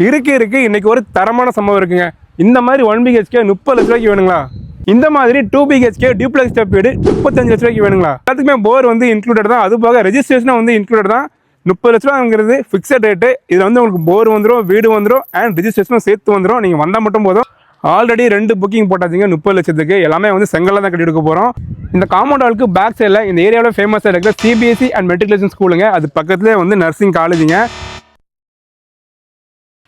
இருக்கு இன்னைக்கு ஒரு தரமான சம்பவம் இருக்குங்க. இந்த மாதிரி 1 BHK 30 லட்ச ரூபாய்க்கு வேணுங்களா? இந்த மாதிரி 2 BHK டியூப்ளெக்ஸ் ஸ்டெப் வீடு 35 லட்ச ரூபாய்க்கு வேணுங்களா? எல்லாத்துக்குமே போர் வந்து இன்க்ளூடட் தான். அது போக ரெஜிஸ்ட்ரேஷனும் வந்து இன்க்ளூடட் தான். 30 லட்ச ரூபாங்கிறது ஃபிக்ஸட் ரேட்டு. இதில் வந்து உங்களுக்கு போர் வந்துடும், வீடு வந்துடும், அண்ட் ரெஜிஸ்ட்ரேஷனும் சேர்த்து வந்துடும். நீங்கள் வந்தால் மட்டும் போதும். ஆல்ரெடி 2 புக்கிங் போட்டாச்சுங்க 30 லட்சத்துக்கு. எல்லாமே வந்து செங்கல்ல தான் கட்டி கொடுக்க போகிறோம். இந்த காம்பவுண்ட் வாலுக்கு பேக் சைடில் இந்த ஏரியாவில் ஃபேமஸாக இருக்கிற CBSE அண்ட் மெட்ரிகுலேஷன் ஸ்கூலுங்க. அது பக்கத்துலேயே வந்து நர்சிங் காலேஜுங்க.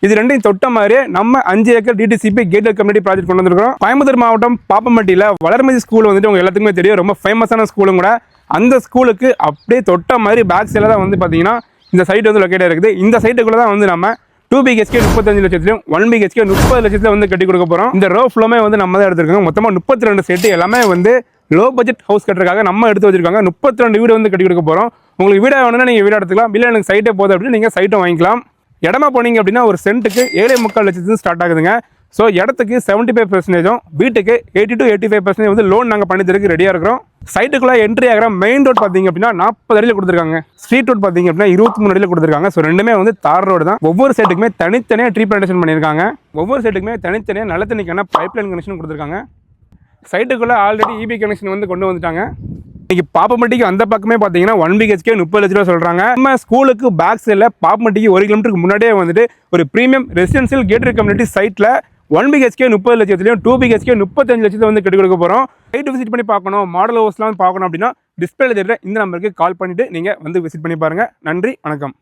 இது ரெண்டையும் தொட்ட மாதிரி நம்ம 5 acre DTCP gated community project கொண்டு வந்திருக்கோம். கோயம்புத்தூர் மாவட்டம் பாப்பம்பட்டியில் வளர்மதி ஸ்கூல் வந்துட்டு உங்க எல்லாத்துக்குமே தெரியும், ரொம்ப ஃபேமஸான ஸ்கூலும் கூட. அந்த ஸ்கூலுக்கு அப்படியே தொட்ட மாதிரி பேக் சைடில் தான் வந்து பார்த்தீங்கன்னா இந்த சைட் வந்து லொக்கேட்டாக இருக்குது. இந்த சைட்டுக்குள்ள தான் வந்து நம்ம 2 BHK 35 லட்சத்திலும் 1 BHK 30 லட்சத்தில் வந்து கட்டி கொடுக்க போகிறோம். இந்த ரோ ஃபுல்லுமே வந்து நம்ம தான் எடுத்துருக்கோம். மொத்தமாக 32 செட்டு எல்லாமே வந்து லோ பட்ஜெட் ஹவுஸ் கட்டுறதுக்காக நம்ம எடுத்து வச்சிருக்காங்க. 32 வீடு வந்து கட்டி கொடுக்க போகிறோம். உங்களுக்கு வீடாக வேணும்னா நீங்கள் வீடாக எடுத்துக்கலாம். இல்லை எனக்கு சைட்டே போதும் அப்படின்னு நீங்கள் சைட்டும் வாங்கிக்கலாம். இடமா போனீங்க அப்படின்னா ஒரு சென்ட்டுக்கு 7.25 லட்சத்துக்கு ஸ்டார்ட் ஆகுதுங்க. ஸோ இடத்துக்கு 75%, வீட்டுக்கு 80 to 85% வந்து லோன் நாங்கள் பண்ணி தரக்கு ரெடியாக இருக்கிறோம். சைட்டுக்குள்ளே என்ட்ரி ஆகிற மெயின் ரோட் பார்த்தீங்க அப்படின்னா 40 அடியில் கொடுத்துருக்காங்க. ஸ்ட்ரீட் ரோட் பார்த்தீங்க அப்படின்னா 23 அடியில் கொடுத்துருக்காங்க. ஸோ ரெண்டுமே வந்து தார் ரோடு தான். ஒவ்வொரு சைட்டுக்குமே தனித்தனியாக ட்ரீ பிளான்டேஷன் பண்ணியிருக்காங்க. ஒவ்வொரு சைட்டுக்குமே தனித்தனியாக நல்ல தண்ணிக்கான பைப் லைன் கனெக்ஷன் கொடுத்துருக்காங்க. சைட்டுக்குள்ளே ஆல்ரெடி EB கனெக்ஷன் வந்து கொண்டு வந்துட்டாங்க. இன்னைக்கு பாப்பம்பட்டிக்கு அந்த பக்கமே பார்த்தீங்கன்னா 1 BHK 30 லட்ச ரூபா சொல்கிறாங்க. நம்ம ஸ்கூலுக்கு பேக் சைடில் பாப்பம்பட்டிக்கு 1 கிலோமீட்டருக்கு முன்னாடியே வந்துட்டு ஒரு ப்ரீமியம் ரெசிடென்சியல் கேட்டட் கம்யூனிட்டி சைட்டில் 1 BHK 30 லட்சத்துலையும் 2 BHK 35 லட்சத்தை வந்து கட்டி கொடுக்க போகிறோம். சைட்டு விசிட் பண்ணி பார்க்கணும், மாடல் ஹவுஸ்லாம் பார்க்கணும் அப்படின்னா டிஸ்பிளேல தெரியுற இந்த நம்பருக்கு கால் பண்ணிவிட்டு நீங்கள் வந்து விசிட் பண்ணி பாருங்கள். நன்றி, வணக்கம்.